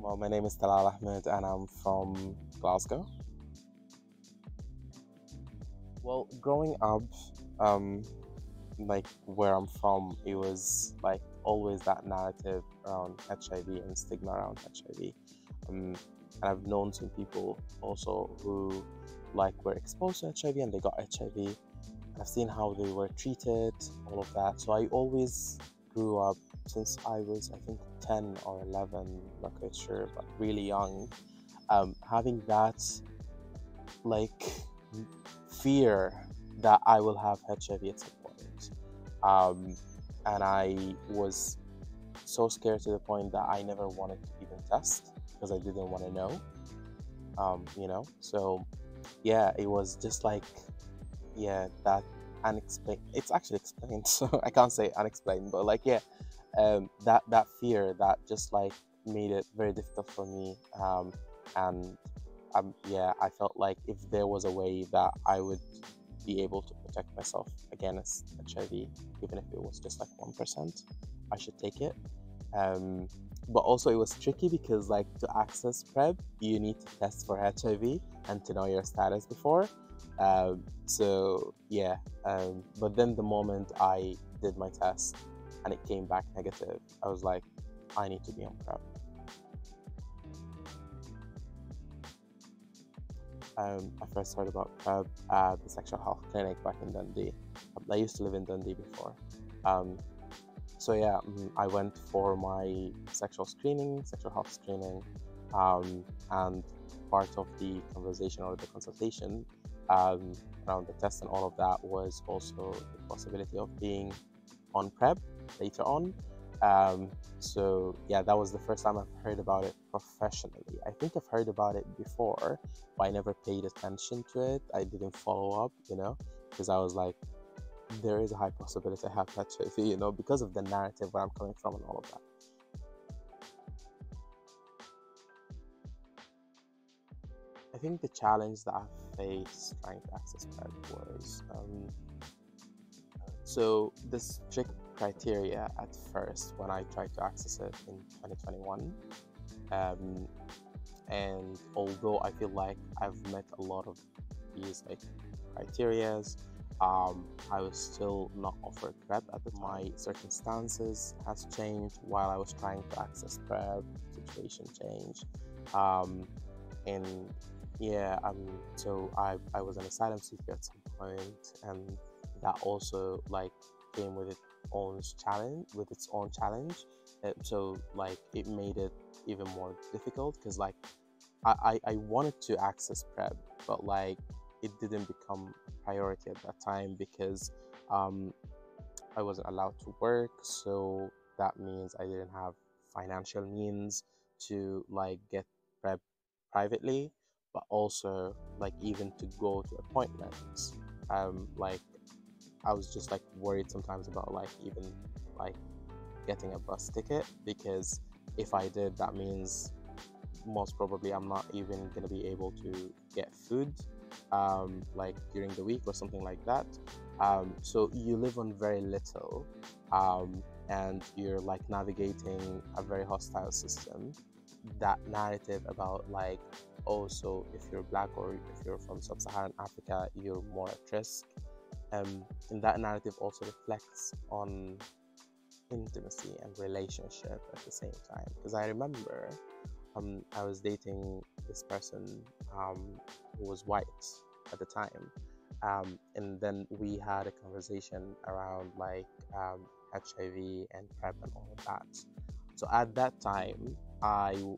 Well, my name is Talal Ahmed and I'm from Glasgow. Well, growing up, um, like where I'm from, it was like always that narrative around HIV and stigma around HIV. And I've known some people also who like were exposed to HIV and they got HIV. And I've seen how they were treated, all of that. So I always grew up since I was, I think, 10 or 11, not quite sure, but really young, having that like fear that I will have HIV at some point. Um, and I was so scared to the point that I never wanted to even test because I didn't want to know, So, yeah, it was just like, yeah, that unexplained. It's actually explained, so I can't say unexplained, but like, yeah, that fear that just like made it very difficult for me. And yeah, I felt like if there was a way that I would be able to protect myself against HIV, even if it was just like 1%, I should take it. But also it was tricky because like to access PrEP, you need to test for HIV and to know your status before. So yeah, but then the moment I did my test and it came back negative, I was like, I need to be on PrEP. I first heard about PrEP at the sexual health clinic back in Dundee. I used to live in Dundee before. So yeah, I went for my sexual health screening, and part of the conversation or the consultation around the test and all of that was also the possibility of being on PrEP later on. So yeah, that was the first time I've heard about it professionally. I think I've heard about it before, but I never paid attention to it. I didn't follow up, because I was like, there is a high possibility I have HIV, because of the narrative where I'm coming from and all of that. I think the challenge that I faced trying to access PrEP was so the strict criteria at first when I tried to access it in 2021. And although I feel like I've met a lot of these like criterias, I was still not offered PrEP at the time. My circumstances has changed while I was trying to access PrEP. Situation changed, and yeah, so I was an asylum seeker at some point, and that also like came with its own challenge. So like it made it even more difficult because like I wanted to access PrEP, but like it didn't become a priority at that time because I wasn't allowed to work. So that means I didn't have financial means to like get PrEP privately, but also like even to go to appointments. Like I was just like worried sometimes about like even like getting a bus ticket because if I did, that means most probably I'm not even going to be able to get food like during the week or something like that. So you live on very little, and you're like navigating a very hostile system. That narrative about like, oh, so if you're black or if you're from sub-Saharan Africa, you're more at risk. And that narrative also reflects on intimacy and relationship at the same time. Because I remember I was dating this person who was white at the time, and then we had a conversation around like HIV and PrEP and all of that. So at that time, I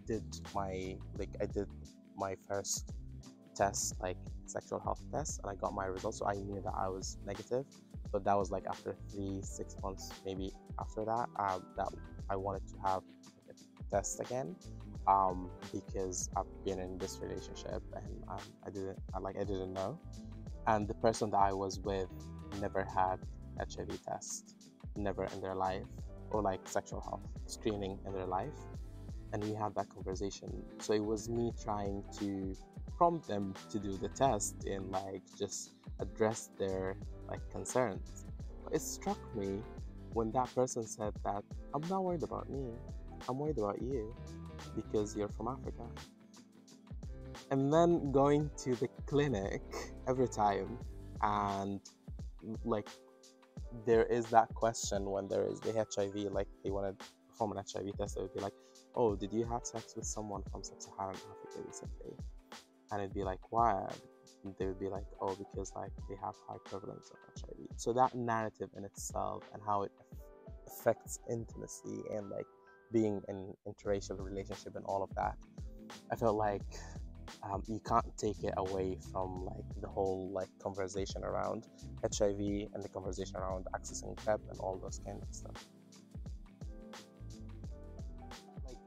did my first test, like sexual health test, and I got my results. So I knew that I was negative, but that was like after 6 months, maybe after that, that I wanted to have a test again, because I've been in this relationship and I didn't know, and the person that I was with never had HIV test, never in their life, or like sexual health screening in their life, and we had that conversation. So it was me trying to prompt them to do the test and like just address their like concerns. But it struck me when that person said that I'm not worried about me, I'm worried about you. because you're from Africa. And then going to the clinic every time, and like there is that question when there is the HIV, like they want to perform an HIV test, they would be like, oh, did you have sex with someone from sub-Saharan Africa recently? And it'd be like, why? And they would be like, oh, because like they have high prevalence of HIV. So that narrative in itself and how it affects intimacy and like being in interracial relationship and all of that, I felt like you can't take it away from like the whole like conversation around HIV and the conversation around accessing PrEP and all those kind of stuff. Like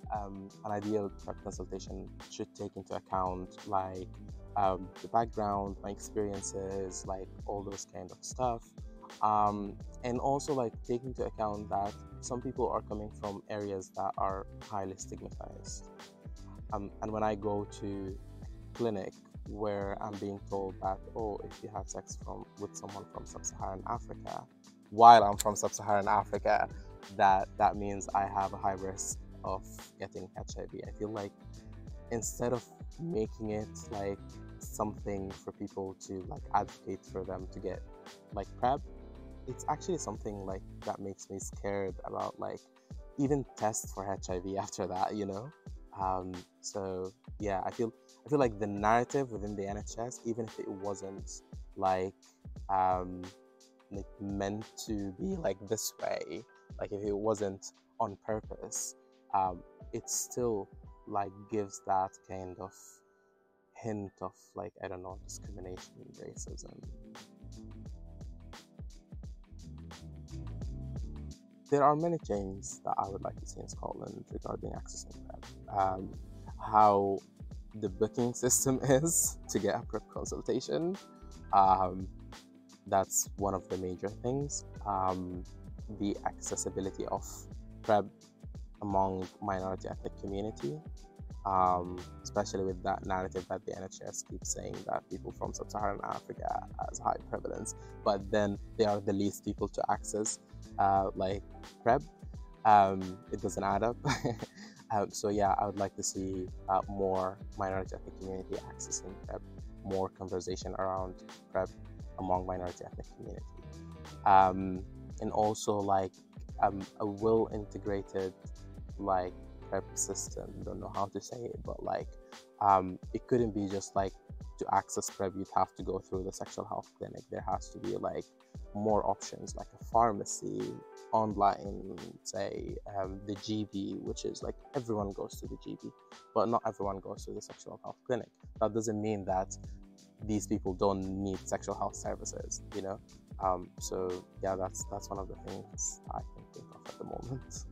an ideal PrEP consultation should take into account like the background, my experiences, like all those kind of stuff, and also like take into account that some people are coming from areas that are highly stigmatized. And when I go to clinic where I'm being told that, oh, if you have sex with someone from sub-Saharan Africa, while I'm from sub-Saharan Africa, that means I have a high risk of getting HIV. I feel like instead of making it like something for people to like advocate for them to get like PrEP, it's actually something like that makes me scared about like even test for HIV after that, you know? So yeah, I feel like the narrative within the NHS, even if it wasn't like like meant to be like this way, like if it wasn't on purpose, it still like gives that kind of hint of like, I don't know, discrimination, racism. There are many changes that I would like to see in Scotland regarding accessing PrEP. How the booking system is to get a PrEP consultation. That's one of the major things. The accessibility of PrEP among minority ethnic community, especially with that narrative that the NHS keeps saying that people from sub-Saharan Africa has high prevalence, but then they are the least people to access like PrEP. It doesn't add up. So yeah, I would like to see more minority ethnic community accessing PrEP, more conversation around PrEP among minority ethnic community, and also like a well integrated like PrEP system. Don't know how to say it, but like it couldn't be just like to access PrEP you'd have to go through the sexual health clinic. There has to be like more options, like a pharmacy, online, say the GB, which is like everyone goes to the GB, but not everyone goes to the sexual health clinic. That doesn't mean that these people don't need sexual health services, you know. So yeah, that's one of the things I can think of at the moment.